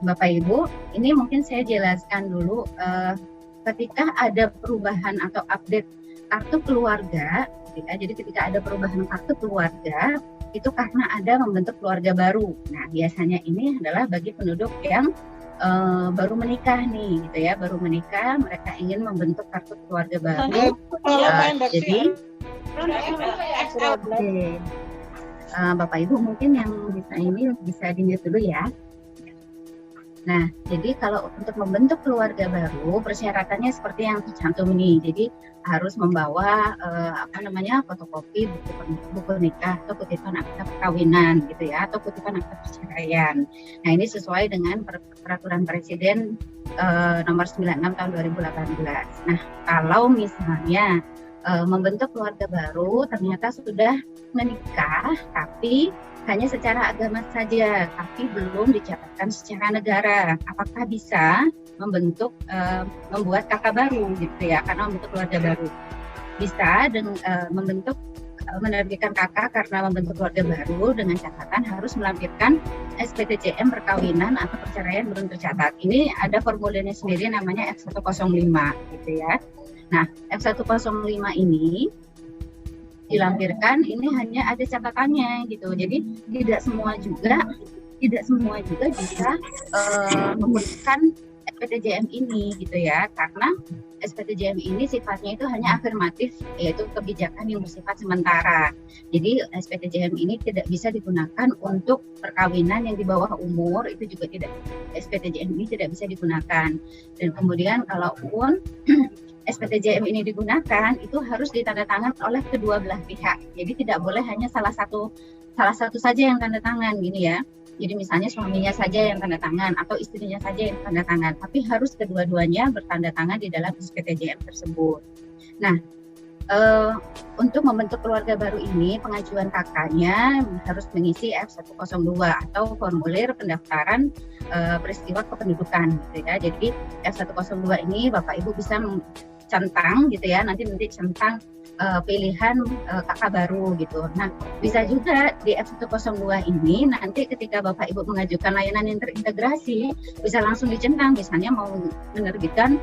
Bapak Ibu, ini mungkin saya jelaskan dulu ketika ada perubahan atau update kartu keluarga, jadi ketika ada perubahan kartu keluarga itu karena ada membentuk keluarga baru. Nah, biasanya ini adalah bagi penduduk yang baru menikah nih, gitu ya, baru menikah, mereka ingin membentuk kartu keluarga baru. Jadi, Bapak Ibu mungkin yang bisa di-mute dulu ya. Nah, jadi kalau untuk membentuk keluarga baru, persyaratannya seperti yang tercantum ini. Jadi harus membawa fotokopi buku nikah atau kutipan akta perkawinan gitu ya, atau kutipan akta perceraian. Nah, ini sesuai dengan peraturan Presiden nomor 96 tahun 2018. Nah, kalau misalnya membentuk keluarga baru ternyata sudah menikah tapi hanya secara agama saja, tapi belum dicatatkan secara negara. Apakah bisa membuat kakak baru gitu ya, karena membentuk keluarga baru? Bisa dengan menerbitkan kakak karena membentuk keluarga baru dengan catatan harus melampirkan SPTJM perkawinan atau perceraian belum tercatat. Ini ada formulirnya sendiri namanya F105 gitu ya. Nah, F105 ini dilampirkan ini hanya ada catatannya gitu. Jadi tidak semua juga bisa menggunakan SPTJM ini gitu ya, karena SPTJM ini sifatnya itu hanya afirmatif, yaitu kebijakan yang bersifat sementara. Jadi SPTJM ini tidak bisa digunakan untuk perkawinan yang di bawah umur, itu juga tidak, SPTJM ini tidak bisa digunakan. Dan kemudian kalaupun SPTJM ini digunakan, itu harus ditandatangan oleh kedua belah pihak. Jadi tidak boleh hanya salah satu saja yang tanda tangan gini ya. Jadi misalnya suaminya saja yang tanda tangan atau istrinya saja yang tanda tangan, tapi harus kedua-duanya bertanda tangan di dalam SPTJM tersebut. Nah, untuk membentuk keluarga baru ini, pengajuan kakaknya harus mengisi F102 atau formulir pendaftaran peristiwa kependudukan gitu ya. Jadi F102 ini Bapak Ibu bisa centang gitu ya, nanti centang pilihan kakak baru gitu. Nah, bisa juga di F102 ini nanti ketika Bapak Ibu mengajukan layanan yang terintegrasi bisa langsung dicentang, misalnya mau menerbitkan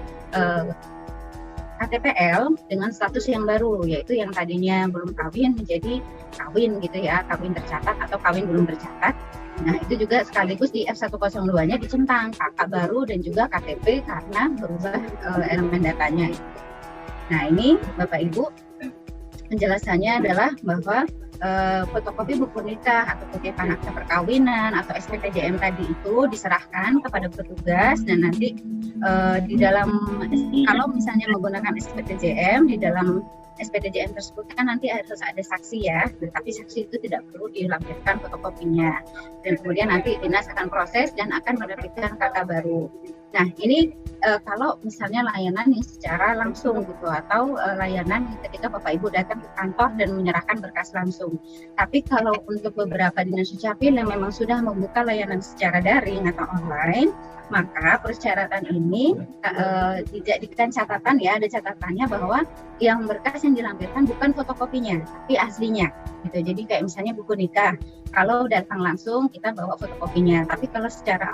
KTPL dengan status yang baru, yaitu yang tadinya belum kawin menjadi kawin gitu ya, kawin tercatat atau kawin belum tercatat. Nah, itu juga sekaligus di F102-nya dicentang kakak baru dan juga KTP karena berubah elemen datanya. Nah, ini Bapak Ibu penjelasannya adalah bahwa fotokopi buku nikah atau kutipan akta perkawinan atau SPTJM tadi itu diserahkan kepada petugas, dan nanti di dalam, kalau misalnya menggunakan SPTJM, di dalam SPTJM tersebut kan nanti harus ada saksi ya, tapi saksi itu tidak perlu dilampirkan fotokopinya, dan kemudian nanti dinas akan proses dan akan menerbitkan kakak baru. Nah, ini kalau misalnya layanan yang secara langsung gitu, atau layanan ketika Bapak Ibu datang ke kantor dan menyerahkan berkas langsung. Tapi kalau untuk beberapa dinas dukcapil yang memang sudah membuka layanan secara daring atau online, maka persyaratan ini dijadikan catatan ya, ada catatannya bahwa yang berkas yang dilampirkan bukan fotokopinya, tapi aslinya gitu. Jadi kayak misalnya buku nikah, kalau datang langsung kita bawa fotokopinya, tapi kalau secara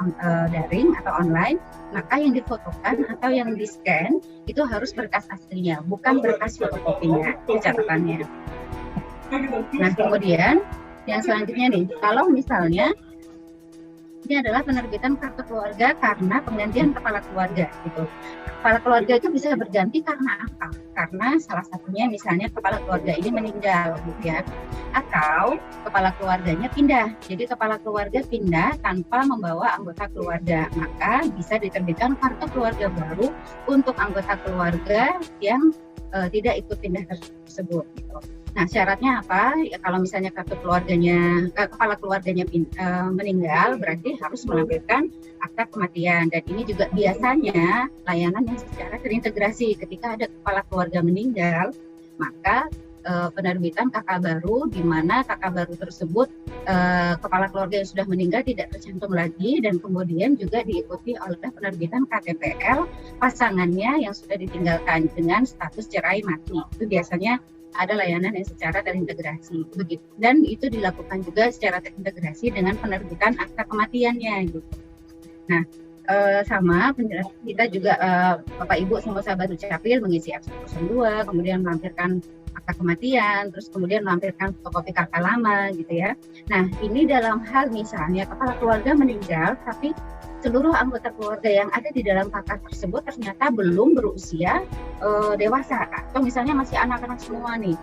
daring atau online, maka yang difotokan atau yang di-scan itu harus berkas aslinya, bukan berkas fotokopinya, itu catatannya. Nah, kemudian yang selanjutnya nih, kalau misalnya ini adalah penerbitan kartu keluarga karena penggantian kepala keluarga gitu. Kepala keluarga itu bisa berganti karena apa? Karena salah satunya misalnya kepala keluarga ini meninggal gitu ya, atau kepala keluarganya pindah. Jadi kepala keluarga pindah tanpa membawa anggota keluarga, maka bisa diterbitkan kartu keluarga baru untuk anggota keluarga yang tidak ikut pindah tersebut gitu. Nah, syaratnya apa? Ya, kalau misalnya kartu keluarganya, kepala keluarganya meninggal, berarti harus melampirkan akta kematian. Dan ini juga biasanya layanan yang secara terintegrasi. Ketika ada kepala keluarga meninggal, maka penerbitan kakak baru, di mana kakak baru tersebut kepala keluarga yang sudah meninggal tidak tercantum lagi, dan kemudian juga diikuti oleh penerbitan KTPL pasangannya yang sudah ditinggalkan dengan status cerai mati. Itu biasanya ada layanan yang secara terintegrasi begitu, dan itu dilakukan juga secara terintegrasi dengan penerbitan akta kematiannya gitu. Nah, sama penjelasan kita juga Bapak Ibu semua sahabat Dukcapil mengisi F102, kemudian melampirkan akta kematian, terus kemudian melampirkan fotokopi kakak lama gitu ya. Nah, ini dalam hal misalnya kepala keluarga meninggal, tapi seluruh anggota keluarga yang ada di dalam kakak tersebut ternyata belum berusia dewasa, atau misalnya masih anak-anak semua nih.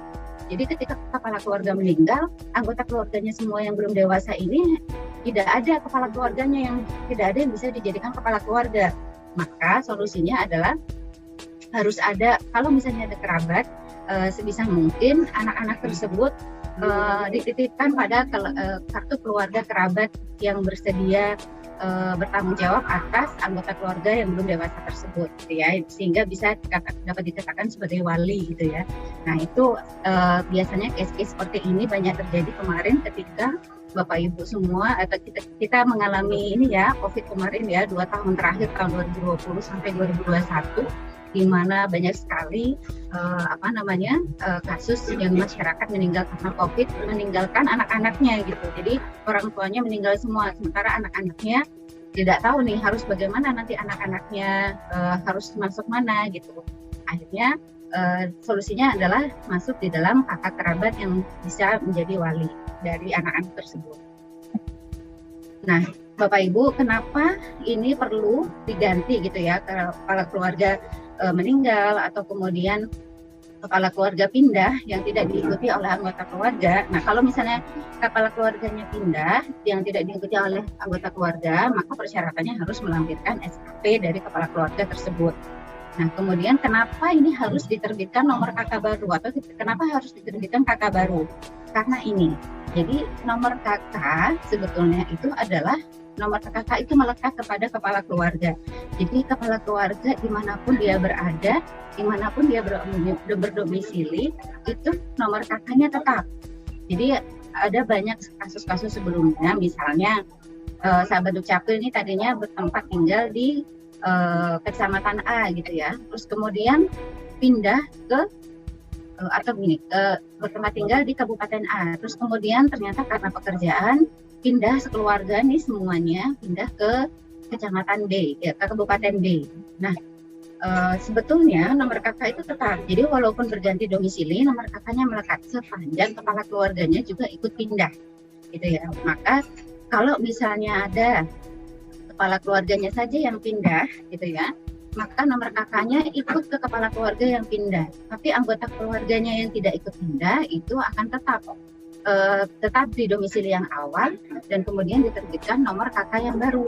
Jadi ketika kepala keluarga meninggal, anggota keluarganya semua yang belum dewasa ini tidak ada kepala keluarganya tidak ada yang bisa dijadikan kepala keluarga. Maka solusinya adalah harus ada, kalau misalnya ada kerabat, sebisa mungkin anak-anak tersebut dititipkan pada kartu keluarga kerabat yang bersedia bertanggung jawab atas anggota keluarga yang belum dewasa tersebut, gitu ya, sehingga bisa dapat dikatakan sebagai wali, gitu ya. Nah itu biasanya case-case seperti ini banyak terjadi kemarin ketika Bapak Ibu semua atau kita mengalami ini ya, COVID kemarin ya, 2 tahun terakhir tahun 2020 sampai 2021. Di mana banyak sekali kasus yang masyarakat meninggal karena COVID, meninggalkan anak-anaknya gitu. Jadi orang tuanya meninggal semua, sementara anak-anaknya tidak tahu nih harus bagaimana nanti anak-anaknya harus masuk mana gitu. Akhirnya solusinya adalah masuk di dalam kakak kerabat yang bisa menjadi wali dari anak-anak tersebut. Nah, Bapak Ibu, kenapa ini perlu diganti gitu ya, kepala keluarga meninggal atau kemudian kepala keluarga pindah yang tidak diikuti oleh anggota keluarga. Nah, kalau misalnya kepala keluarganya pindah yang tidak diikuti oleh anggota keluarga, maka persyaratannya harus melampirkan SKP dari kepala keluarga tersebut. Nah, kemudian kenapa ini harus diterbitkan nomor KK baru atau kenapa harus diterbitkan KK baru? Karena ini. Jadi nomor KK sebetulnya itu adalah nomor KK itu melekat kepada kepala keluarga. Jadi kepala keluarga dimanapun dia berada, dimanapun dia berdomisili, itu nomor KK-nya tetap. Jadi ada banyak kasus-kasus sebelumnya, misalnya sahabat Dukcapil ini tadinya bertempat tinggal di kecamatan A gitu ya, terus kemudian pindah ke bertempat tinggal di Kabupaten A, terus kemudian ternyata karena pekerjaan pindah sekeluarga nih semuanya pindah ke kecamatan B, ya, ke Kabupaten B. Nah, sebetulnya nomor KK itu tetap. Jadi walaupun berganti domisili, nomor KK-nya melekat sepanjang kepala keluarganya juga ikut pindah, gitu ya. Maka kalau misalnya ada kepala keluarganya saja yang pindah, gitu ya, maka nomor KK-nya ikut ke kepala keluarga yang pindah. Tapi anggota keluarganya yang tidak ikut pindah itu akan tetap di domisili yang awal dan kemudian diterbitkan nomor KK yang baru.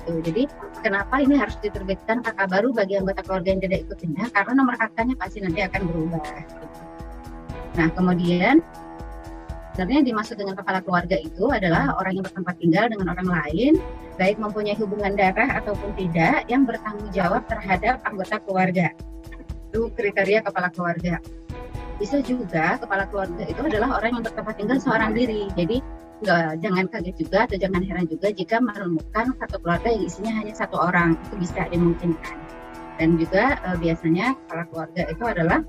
Jadi kenapa ini harus diterbitkan KK baru bagi anggota keluarga yang tidak ikut pindah? Karena nomor KK-nya pasti nanti akan berubah. Nah, kemudian sebenarnya yang dimaksud dengan kepala keluarga itu adalah orang yang bertempat tinggal dengan orang lain, baik mempunyai hubungan darah ataupun tidak, yang bertanggung jawab terhadap anggota keluarga. Itu kriteria kepala keluarga. Bisa juga kepala keluarga itu adalah orang yang bertempat tinggal seorang diri. Jadi jangan kaget juga atau jangan heran juga jika menemukan satu keluarga yang isinya hanya satu orang, itu bisa dimungkinkan. Dan juga biasanya kepala keluarga itu adalah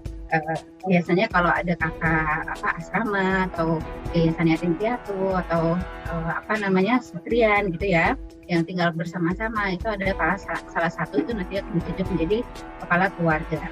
biasanya kalau ada kakak asrama atau yayasan yatim piatu atau setrian gitu ya, yang tinggal bersama-sama, itu ada salah satu itu nanti akan ditunjuk menjadi kepala keluarga.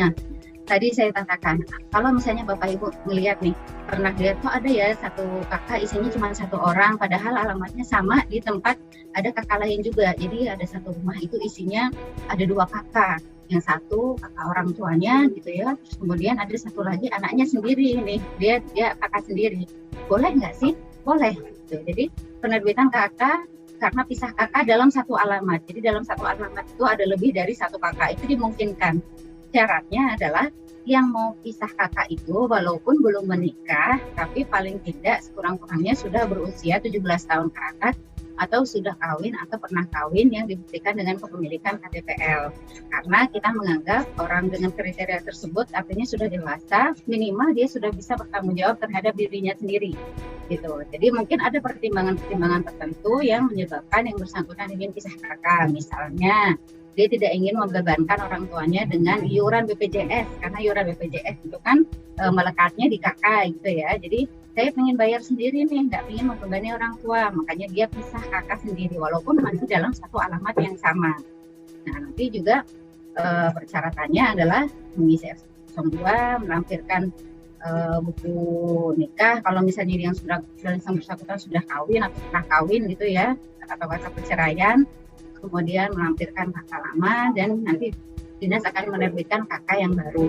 Nah, tadi saya katakan, kalau misalnya Bapak Ibu melihat nih, pernah lihat tuh ada ya satu kakak isinya cuma satu orang, padahal alamatnya sama di tempat ada kakak lain juga. Jadi ada satu rumah itu isinya ada 2 kakak, yang satu kakak orang tuanya gitu ya, terus kemudian ada satu lagi anaknya sendiri nih, dia kakak sendiri. Boleh nggak sih? Boleh. Gitu. Jadi penerbitan kakak karena pisah kakak dalam satu alamat. Jadi dalam satu alamat itu ada lebih dari satu kakak, itu dimungkinkan. Syaratnya adalah yang mau pisah kakak itu walaupun belum menikah, tapi paling tidak sekurang-kurangnya sudah berusia 17 tahun ke atas, atau sudah kawin atau pernah kawin yang dibuktikan dengan kepemilikan KTPL. Karena kita menganggap orang dengan kriteria tersebut artinya sudah dewasa, minimal dia sudah bisa bertanggung jawab terhadap dirinya sendiri. Gitu. Jadi mungkin ada pertimbangan-pertimbangan tertentu yang menyebabkan yang bersangkutan ingin pisah kakak. Misalnya dia tidak ingin membebankan orang tuanya dengan iuran BPJS, karena iuran BPJS itu kan melekatnya di kakak gitu ya. Jadi saya pengen bayar sendiri nih, nggak pengen membebani orang tua, makanya dia pisah kakak sendiri walaupun masih dalam satu alamat yang sama. Nah nanti juga persyaratannya adalah mengisi F102, melampirkan buku nikah kalau misalnya yang sudah yang bersangkutan sudah kawin atau pernah kawin gitu ya, atau akta perceraian, kemudian melampirkan kakak lama dan nanti dinas akan menerbitkan kakak yang baru.